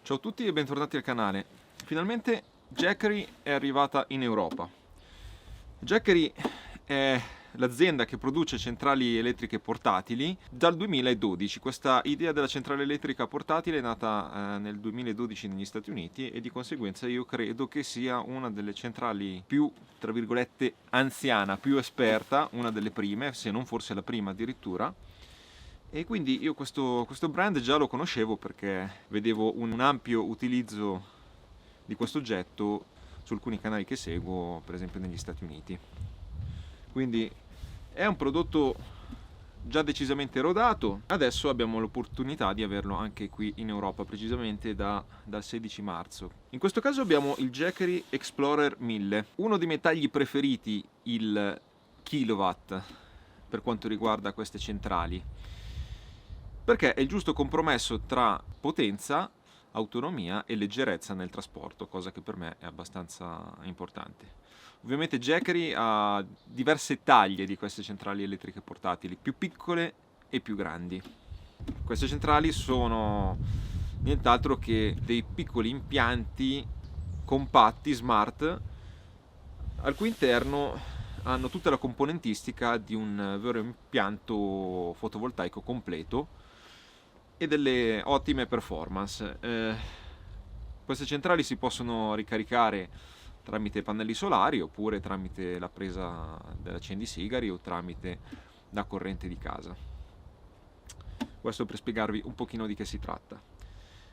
Ciao a tutti e bentornati al canale. Finalmente Jackery è arrivata in Europa. Jackery è l'azienda che produce centrali elettriche portatili dal 2012. Questa idea della centrale elettrica portatile è nata nel 2012 negli Stati Uniti e di conseguenza io credo che sia una delle centrali più, tra virgolette, anziana, più esperta, una delle prime, se non forse la prima addirittura. E quindi io questo brand già lo conoscevo perché vedevo un ampio utilizzo di questo oggetto su alcuni canali che seguo, per esempio negli Stati Uniti. Quindi è un prodotto già decisamente rodato, adesso abbiamo l'opportunità di averlo anche qui in Europa, precisamente dal 16 marzo. In questo caso abbiamo il Jackery Explorer 1000, uno dei miei tagli preferiti, il kilowatt, per quanto riguarda queste centrali, perché è il giusto compromesso tra potenza, autonomia e leggerezza nel trasporto, cosa che per me è abbastanza importante. Ovviamente Jackery ha diverse taglie di queste centrali elettriche portatili, più piccole e più grandi. Queste centrali sono nient'altro che dei piccoli impianti compatti, smart, al cui interno hanno tutta la componentistica di un vero impianto fotovoltaico completo e delle ottime performance. Queste centrali si possono ricaricare tramite pannelli solari oppure tramite la presa dell'accendisigari o tramite la corrente di casa. Questo per spiegarvi un pochino di che si tratta.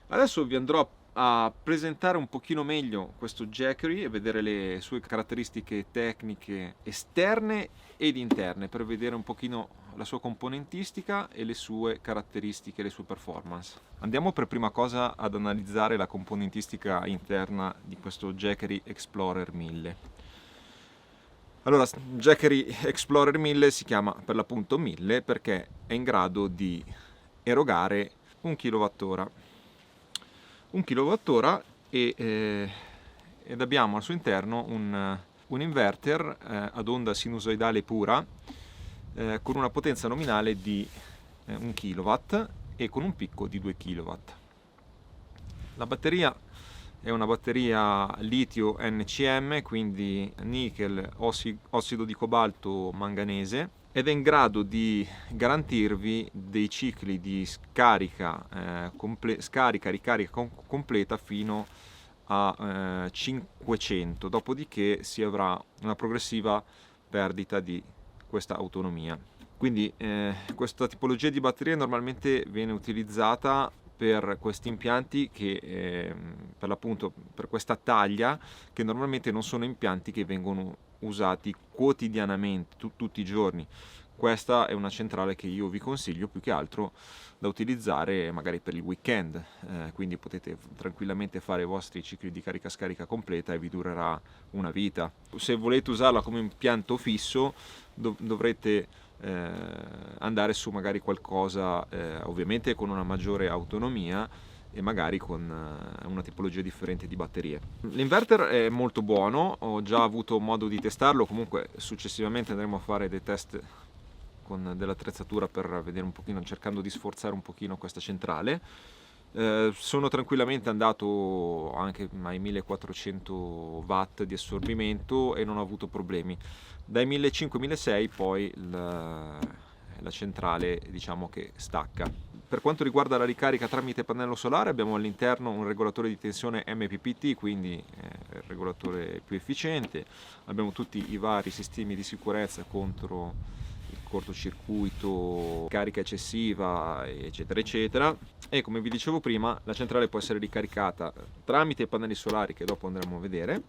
Adesso vi andrò a presentare un pochino meglio questo Jackery e vedere le sue caratteristiche tecniche esterne ed interne per vedere un pochino la sua componentistica e le sue caratteristiche, le sue performance. Andiamo per prima cosa ad analizzare la componentistica interna di questo Jackery Explorer 1000. Allora, Jackery Explorer 1000 si chiama per l'appunto 1000 perché è in grado di erogare 1 kWh. 1 kWh ed abbiamo al suo interno un inverter ad onda sinusoidale pura con una potenza nominale di 1 kW e con un picco di 2 kW. La batteria è una batteria litio NCM, quindi nickel, ossido di cobalto, manganese, ed è in grado di garantirvi dei cicli di scarica, ricarica completa fino a 500, dopodiché si avrà una progressiva perdita di questa autonomia. Quindi questa tipologia di batteria normalmente viene utilizzata per questi impianti che per l'appunto per questa taglia, che normalmente non sono impianti che vengono usati quotidianamente tutti i giorni. Questa è una centrale che io vi consiglio più che altro da utilizzare magari per il weekend, quindi potete tranquillamente fare i vostri cicli di carica-scarica completa e vi durerà una vita. Se volete usarla come impianto fisso dovrete andare su magari qualcosa ovviamente con una maggiore autonomia e magari con una tipologia differente di batterie. L'inverter è molto buono, ho già avuto modo di testarlo, comunque successivamente andremo a fare dei test con dell'attrezzatura per vedere un pochino, cercando di sforzare un pochino questa centrale. Sono tranquillamente andato anche ai 1400 watt di assorbimento e non ho avuto problemi. Dai 1500-1600 poi la centrale diciamo che stacca. Per quanto riguarda la ricarica tramite pannello solare abbiamo all'interno un regolatore di tensione MPPT, quindi il regolatore più efficiente. Abbiamo tutti i vari sistemi di sicurezza contro il cortocircuito, carica eccessiva, eccetera eccetera. E come vi dicevo prima, la centrale può essere ricaricata tramite pannelli solari, che dopo andremo a vedere,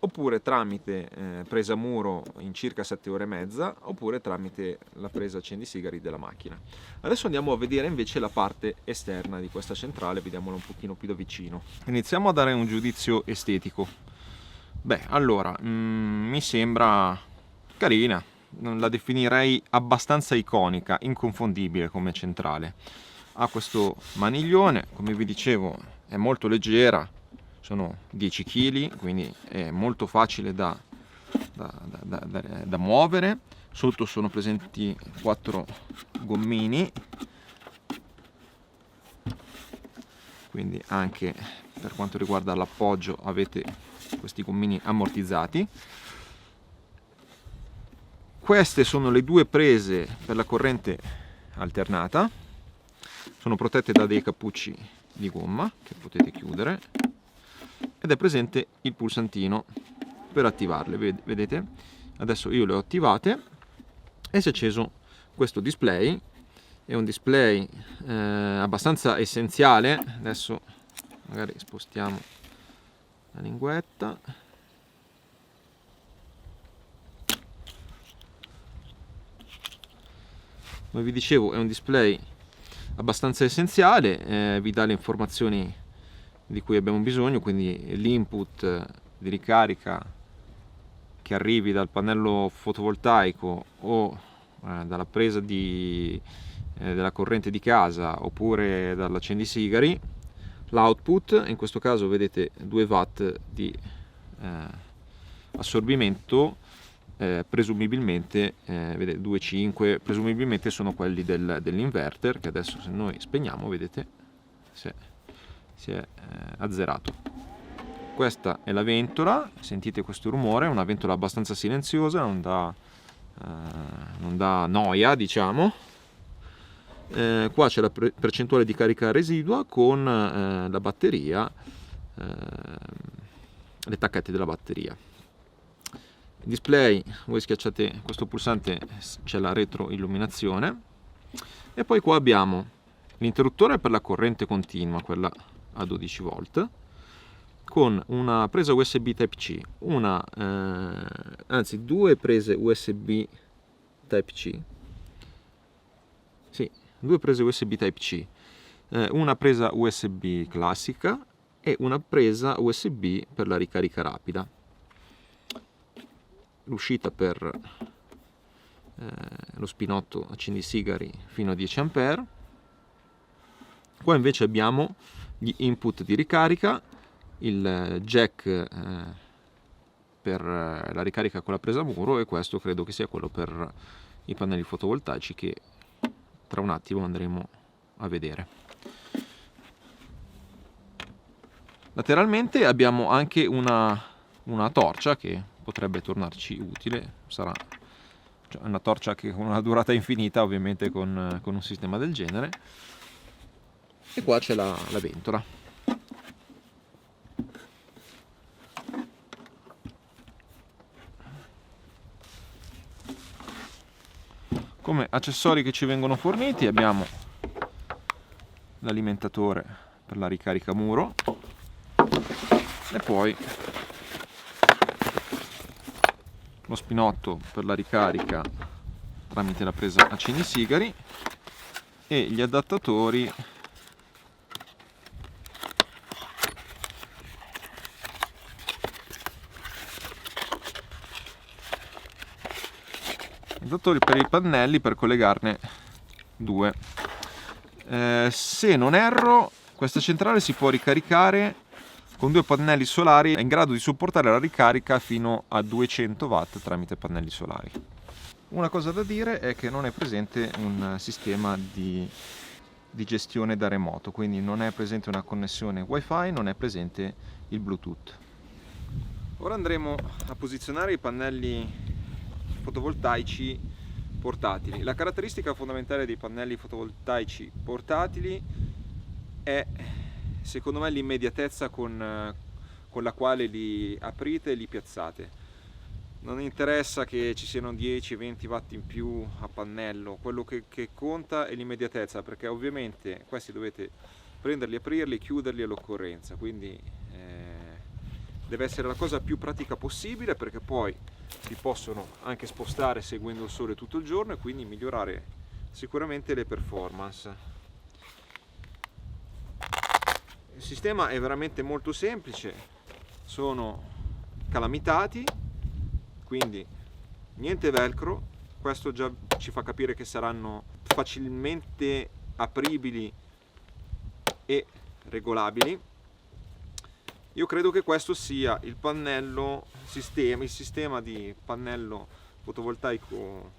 oppure tramite presa a muro in circa 7 ore e mezza, oppure tramite la presa accendisigari della macchina. Adesso andiamo a vedere invece la parte esterna di questa centrale, vediamola un pochino più da vicino. Iniziamo a dare un giudizio estetico. Beh, allora, mi sembra carina, la definirei abbastanza iconica, inconfondibile come centrale. Ha questo maniglione, come vi dicevo, è molto leggera, sono 10 kg, quindi è molto facile da muovere. Sotto sono presenti 4 gommini, quindi anche per quanto riguarda l'appoggio avete questi gommini ammortizzati. Queste sono le due prese per la corrente alternata, sono protette da dei cappucci di gomma che potete chiudere ed è presente il pulsantino per attivarle. Vedete? Adesso io le ho attivate e si è acceso questo display. È un display abbastanza essenziale. Adesso magari spostiamo la linguetta. Come vi dicevo, è un display abbastanza essenziale, vi dà le informazioni di cui abbiamo bisogno, quindi l'input di ricarica che arrivi dal pannello fotovoltaico o dalla presa della corrente di casa oppure dall'accendisigari, l'output, in questo caso vedete 2 watt di assorbimento, presumibilmente vedete 2,5, presumibilmente sono quelli dell'inverter, che adesso se noi spegniamo vedete si è azzerato. Questa è la ventola, sentite questo rumore, è una ventola abbastanza silenziosa, non dà noia, diciamo. Qua c'è la percentuale di carica residua con la batteria, le tacchette della batteria. Il display, voi schiacciate questo pulsante, c'è la retroilluminazione, e poi qua abbiamo l'interruttore per la corrente continua, quella a 12 volt, con una presa USB Type-C, anzi 2 prese USB Type-C, sì, 2 prese USB Type-C, una presa USB classica e una presa USB per la ricarica rapida. L'uscita per lo spinotto accendisigari fino a 10 A. Qua invece abbiamo gli input di ricarica, il jack per la ricarica con la presa a muro, e questo credo che sia quello per i pannelli fotovoltaici che tra un attimo andremo a vedere. Lateralmente abbiamo anche una torcia che potrebbe tornarci utile, sarà una torcia che con una durata infinita, ovviamente con un sistema del genere. E qua c'è la ventola. Come accessori che ci vengono forniti abbiamo l'alimentatore per la ricarica muro e poi lo spinotto per la ricarica tramite la presa accendisigari e gli adattatori per i pannelli, per collegarne 2. Se non erro, questa centrale si può ricaricare con 2 pannelli solari, è in grado di supportare la ricarica fino a 200 watt tramite pannelli solari. Una cosa da dire è che non è presente un sistema di gestione da remoto, quindi non è presente una connessione wifi, non è presente il Bluetooth. Ora andremo a posizionare i pannelli fotovoltaici portatili. La caratteristica fondamentale dei pannelli fotovoltaici portatili è, secondo me, l'immediatezza con la quale li aprite e li piazzate. Non interessa che ci siano 10-20 watt in più a pannello, quello che conta è l'immediatezza, perché ovviamente questi dovete prenderli, aprirli e chiuderli all'occorrenza, quindi deve essere la cosa più pratica possibile, perché poi si possono anche spostare seguendo il sole tutto il giorno e quindi migliorare sicuramente le performance. Il sistema è veramente molto semplice, sono calamitati, quindi niente velcro, questo già ci fa capire che saranno facilmente apribili e regolabili. Io credo che questo sia il il sistema di pannello fotovoltaico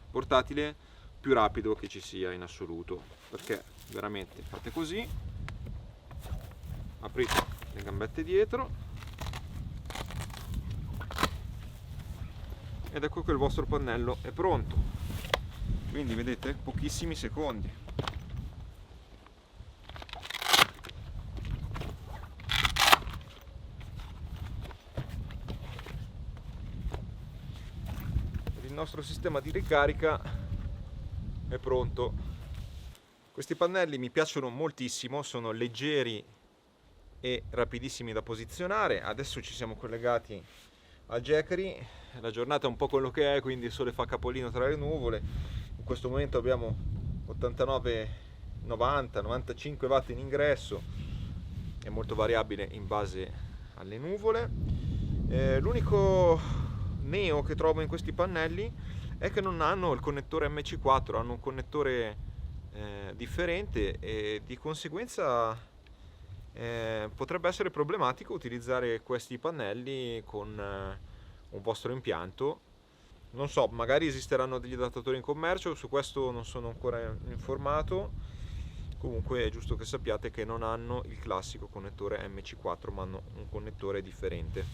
portatile più rapido che ci sia in assoluto, perché veramente fate così aprite le gambette dietro ed ecco che il vostro pannello è pronto. Quindi vedete, pochissimi secondi. Il nostro sistema di ricarica è pronto. Questi pannelli mi piacciono moltissimo, sono leggeri e rapidissimi da posizionare. Adesso ci siamo collegati al Jackery, la giornata è un po' quello che è, quindi il sole fa capolino tra le nuvole. In questo momento abbiamo 89, 90, 95 watt in ingresso, è molto variabile in base alle nuvole. L'unico neo che trovo in questi pannelli è che non hanno il connettore MC4, hanno un connettore differente e di conseguenza potrebbe essere problematico utilizzare questi pannelli con un vostro impianto. Non so, magari esisteranno degli adattatori in commercio, su questo non sono ancora informato. Comunque è giusto che sappiate che non hanno il classico connettore MC4, ma hanno un connettore differente.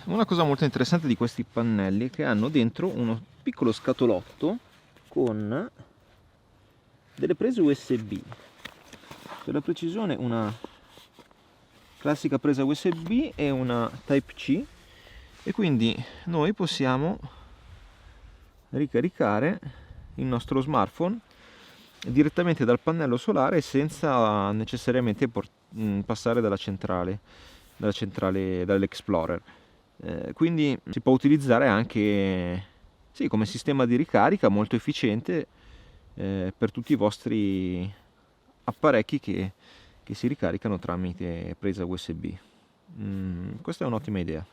Una cosa molto interessante di questi pannelli è che hanno dentro uno piccolo scatolotto con delle prese USB. Per la precisione una classica presa USB e una Type-C, e quindi noi possiamo ricaricare il nostro smartphone direttamente dal pannello solare senza necessariamente passare dall'Explorer. Quindi si può utilizzare anche come sistema di ricarica molto efficiente per tutti i vostri apparecchi che si ricaricano tramite presa USB. Questa è un'ottima idea.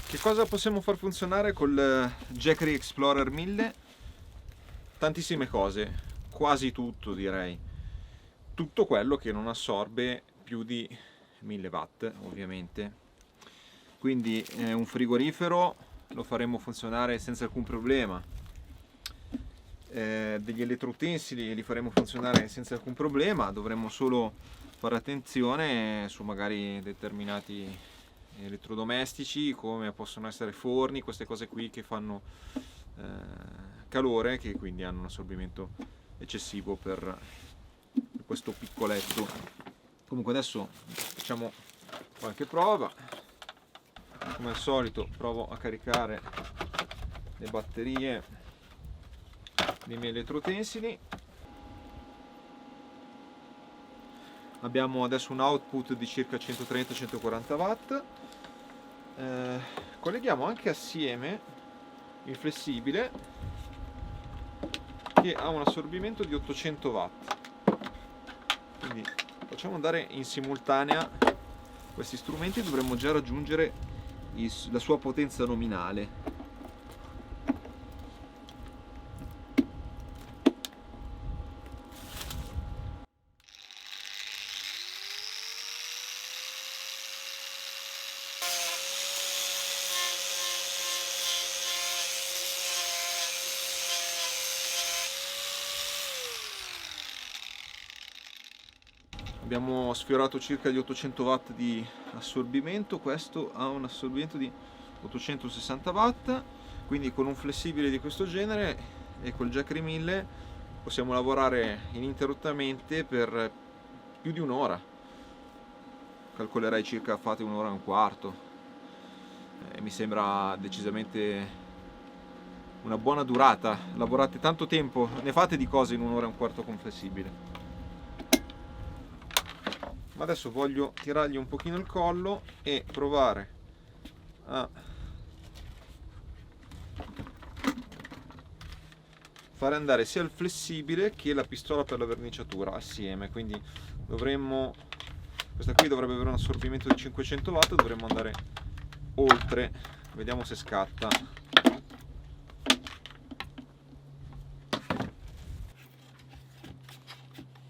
Che cosa possiamo far funzionare col Jackery Explorer 1000? Tantissime cose, quasi tutto direi. Tutto quello che non assorbe più di 1000 watt ovviamente. Quindi un frigorifero lo faremo funzionare senza alcun problema. Degli elettroutensili li faremo funzionare senza alcun problema, dovremmo solo fare attenzione su magari determinati elettrodomestici come possono essere forni, queste cose qui che fanno calore, che quindi hanno un assorbimento eccessivo per questo piccoletto. Comunque adesso facciamo qualche prova. Come al solito provo a caricare le batterie dei miei elettroutensili. Abbiamo adesso un output di circa 130-140 watt. Colleghiamo anche assieme il flessibile che ha un assorbimento di 800 watt. Quindi facciamo andare in simultanea questi strumenti, dovremmo già raggiungere la sua potenza nominale. Abbiamo sfiorato circa gli 800 watt di assorbimento, questo ha un assorbimento di 860 watt, quindi con un flessibile di questo genere e col Jackery 1000 possiamo lavorare ininterrottamente per più di un'ora. Calcolerei circa, fate un'ora e un quarto. Mi sembra decisamente una buona durata, lavorate tanto tempo, ne fate di cose in un'ora e un quarto con flessibile. Ma adesso voglio tirargli un pochino il collo e provare a fare andare sia il flessibile che la pistola per la verniciatura assieme, quindi questa qui dovrebbe avere un assorbimento di 500 watt, dovremmo andare oltre, vediamo se scatta.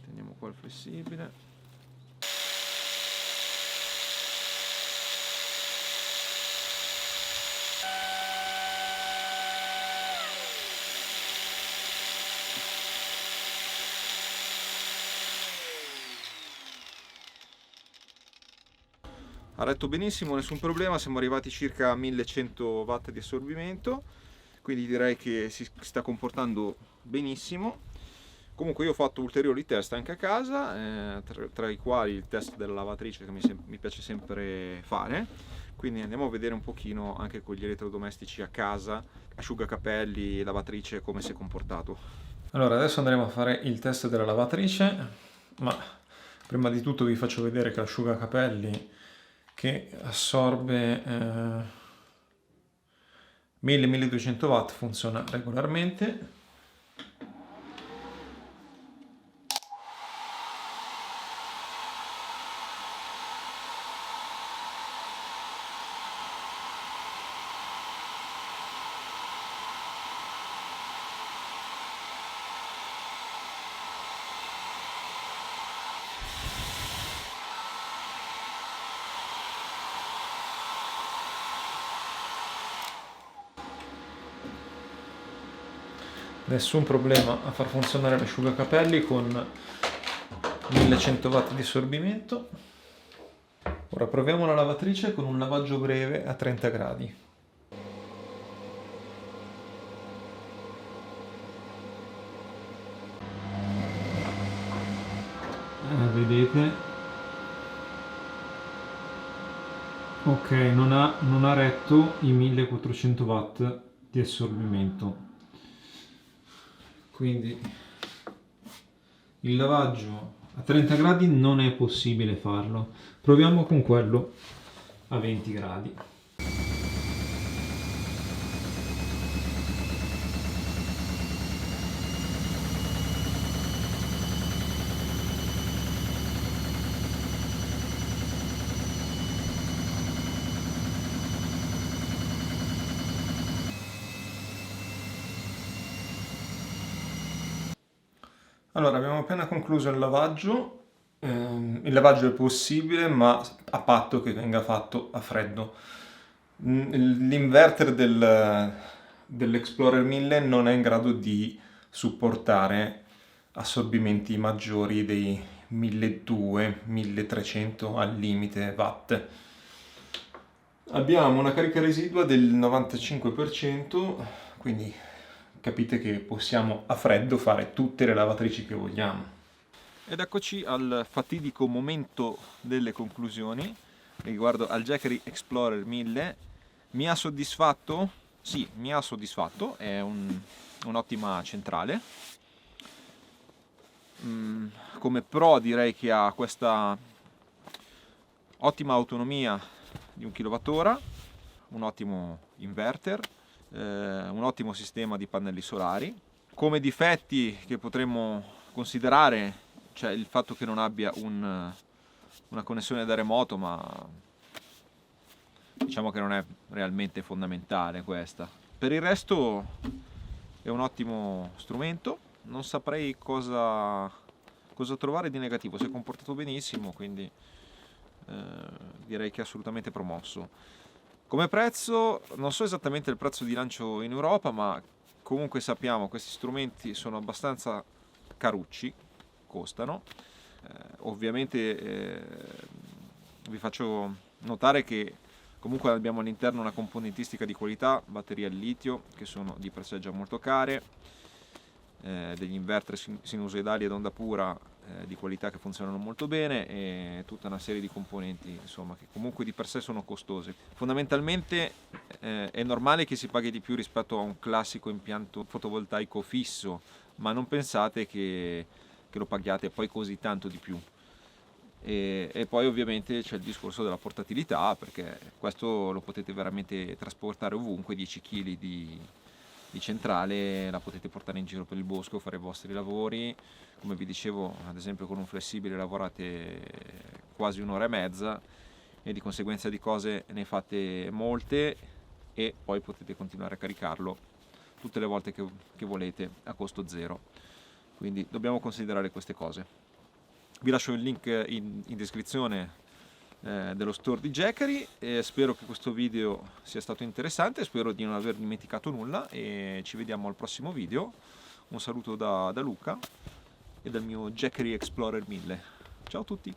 Teniamo qua il flessibile. ha retto benissimo, nessun problema, siamo arrivati circa a 1100 watt di assorbimento, quindi direi che si sta comportando benissimo. Comunque io ho fatto ulteriori test anche a casa, tra i quali il test della lavatrice che mi piace sempre fare, quindi andiamo a vedere un pochino anche con gli elettrodomestici a casa, asciugacapelli, lavatrice, come si è comportato. Allora adesso andremo a fare il test della lavatrice, ma prima di tutto vi faccio vedere che l'asciugacapelli che assorbe 1000-1200 watt funziona regolarmente. Nessun problema a far funzionare l'asciugacapelli con 1100 watt di assorbimento. Ora proviamo la lavatrice con un lavaggio breve a 30 gradi. Vedete? Ok, non ha retto i 1400 watt di assorbimento. Quindi il lavaggio a 30 gradi non è possibile farlo. Proviamo con quello a 20 gradi. Allora, abbiamo appena concluso il lavaggio. Il lavaggio è possibile, ma a patto che venga fatto a freddo. L'inverter dell'Explorer 1000 non è in grado di supportare assorbimenti maggiori dei 1200-1300 al limite watt. Abbiamo una carica residua del 95%, quindi capite che possiamo a freddo fare tutte le lavatrici che vogliamo. Ed eccoci al fatidico momento delle conclusioni riguardo al Jackery Explorer 1000. Mi ha soddisfatto? Sì, mi ha soddisfatto, è un'ottima centrale. Come pro direi che ha questa ottima autonomia di 1 kWh, un ottimo inverter, un ottimo sistema di pannelli solari. Come difetti che potremmo considerare c'è il fatto che non abbia una connessione da remoto, ma diciamo che non è realmente fondamentale questa. Per il resto è un ottimo strumento, non saprei cosa trovare di negativo, si è comportato benissimo, quindi direi che è assolutamente promosso. Come prezzo, non so esattamente il prezzo di lancio in Europa, ma comunque sappiamo che questi strumenti sono abbastanza carucci, costano. Ovviamente vi faccio notare che comunque abbiamo all'interno una componentistica di qualità, batterie al litio che sono di per sé già molto care, degli inverter sinusoidali ad onda pura di qualità che funzionano molto bene e tutta una serie di componenti insomma che comunque di per sé sono costose. Fondamentalmente è normale che si paghi di più rispetto a un classico impianto fotovoltaico fisso, ma non pensate che lo paghiate poi così tanto di più. E poi ovviamente c'è il discorso della portatilità, perché questo lo potete veramente trasportare ovunque, 10 kg di centrale la potete portare in giro per il bosco, fare i vostri lavori. Come vi dicevo, ad esempio con un flessibile lavorate quasi un'ora e mezza e di conseguenza di cose ne fate molte e poi potete continuare a caricarlo tutte le volte che volete a costo zero. Quindi dobbiamo considerare queste cose. Vi lascio il link in descrizione dello store di Jackery e spero che questo video sia stato interessante, spero di non aver dimenticato nulla e ci vediamo al prossimo video. Un saluto da Luca e dal mio Jackery Explorer 1000. Ciao a tutti!